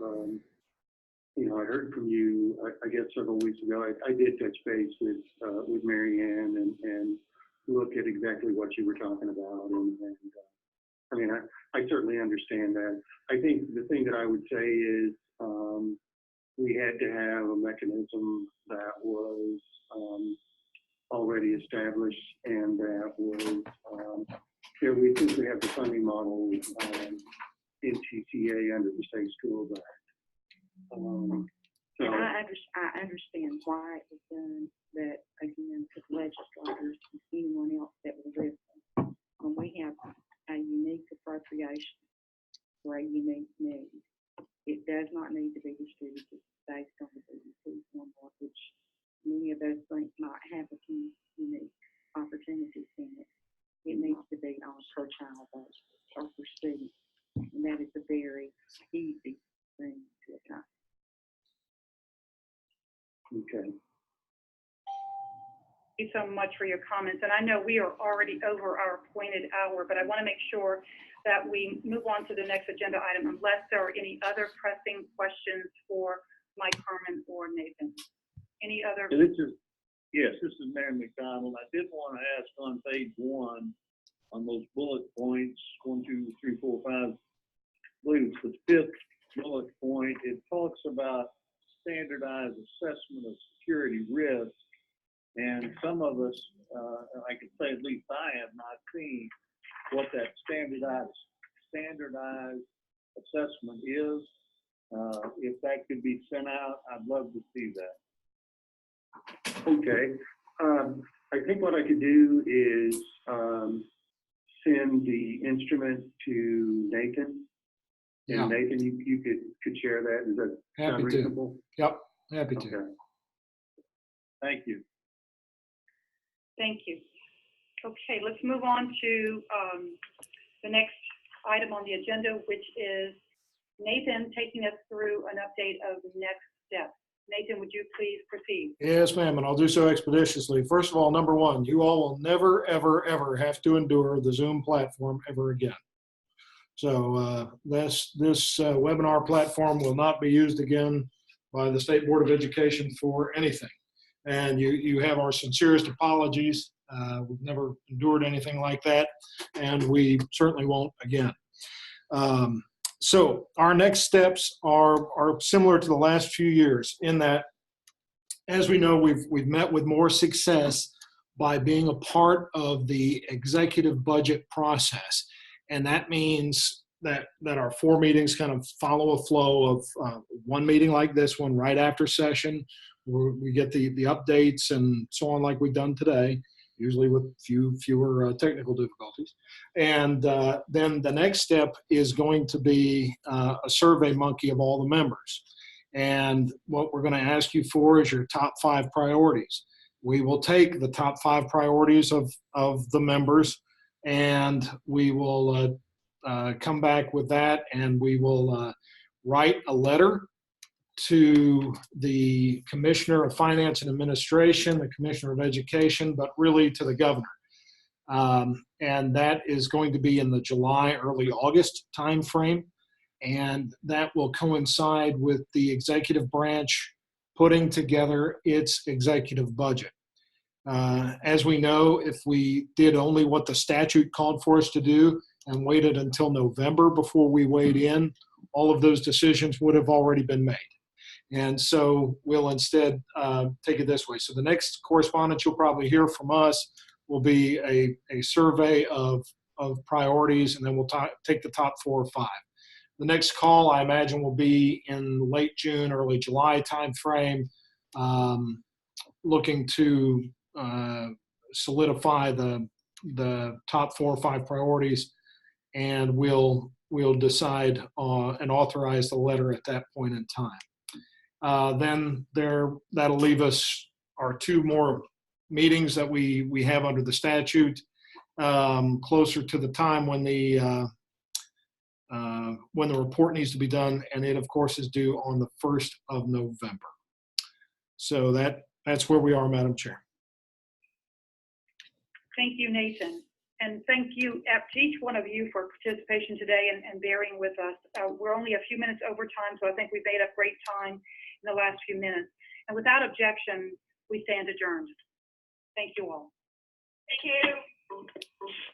you know, I heard from you, I guess several weeks ago, I did touch base with Mary Ann and look at exactly what you were talking about, and I mean, I certainly understand that. I think the thing that I would say is we had to have a mechanism that was already established and that was, you know, we think we have the funding model in TCA under the State Schools Act. And I understand why it was done, that again, to legislators and anyone else that will listen, when we have a unique appropriation for a unique need, it does not need to be distributed based on the BEP formula, which many of those things might have a few unique opportunities in it. It needs to be on a per child basis or per student, and that is a very easy thing to accomplish. Okay. Thank you so much for your comments. And I know we are already over our appointed hour, but I want to make sure that we move on to the next agenda item unless there are any other pressing questions for Mike Herman or Nathan. Any other? Yes, this is Mayor McDonald. I did want to ask on page 1 on those bullet points, 1, 2, 3, 4, 5, I believe it's the 5th bullet point. It talks about standardized assessment of security risk. And some of us, I can say at least I have not seen what that standardized assessment is. If that could be sent out, I'd love to see that. Okay. I think what I could do is send the instrument to Nathan. Yeah. And Nathan, you could share that. Is that sound reasonable? Yep, happy to. Okay. Thank you. Thank you. Okay, let's move on to the next item on the agenda, which is Nathan taking us through an update of the next steps. Nathan, would you please proceed? Yes, ma'am, and I'll do so expeditiously. First of all, number one, you all will never, ever, ever have to endure the Zoom platform ever again. So this webinar platform will not be used again by the State Board of Education for anything. And you have our sincerest apologies. We've never endured anything like that, and we certainly won't again. So our next steps are similar to the last few years in that, as we know, we've met with more success by being a part of the executive budget process. And that means that our 4 meetings kind of follow a flow of one meeting like this one right after session, where we get the updates and so on like we've done today, usually with fewer technical difficulties. And then the next step is going to be a survey monkey of all the members. And what we're going to ask you for is your top 5 priorities. We will take the top 5 priorities of the members, and we will come back with that, and we will write a letter to the Commissioner of Finance and Administration, the Commissioner of Education, but really to the Governor. And that is going to be in the July, early August timeframe. And that will coincide with the executive branch putting together its executive budget. As we know, if we did only what the statute called for us to do and waited until November before we weighed in, all of those decisions would have already been made. And so we'll instead take it this way. So the next correspondence you'll probably hear from us will be a survey of priorities, and then we'll take the top 4 or 5. The next call, I imagine, will be in late June, early July timeframe, looking to solidify the top 4 or 5 priorities, and we'll decide and authorize the letter at that point in time. Then that'll leave us our 2 more meetings that we have under the statute, closer to the time when the report needs to be done, and it of course is due on the 1st of November. So that's where we are, Madam Chair. Thank you, Nathan. And thank you to each one of you for participation today and bearing with us. We're only a few minutes over time, so I think we made up great time in the last few minutes. And without objection, we stand adjourned. Thank you all. Thank you.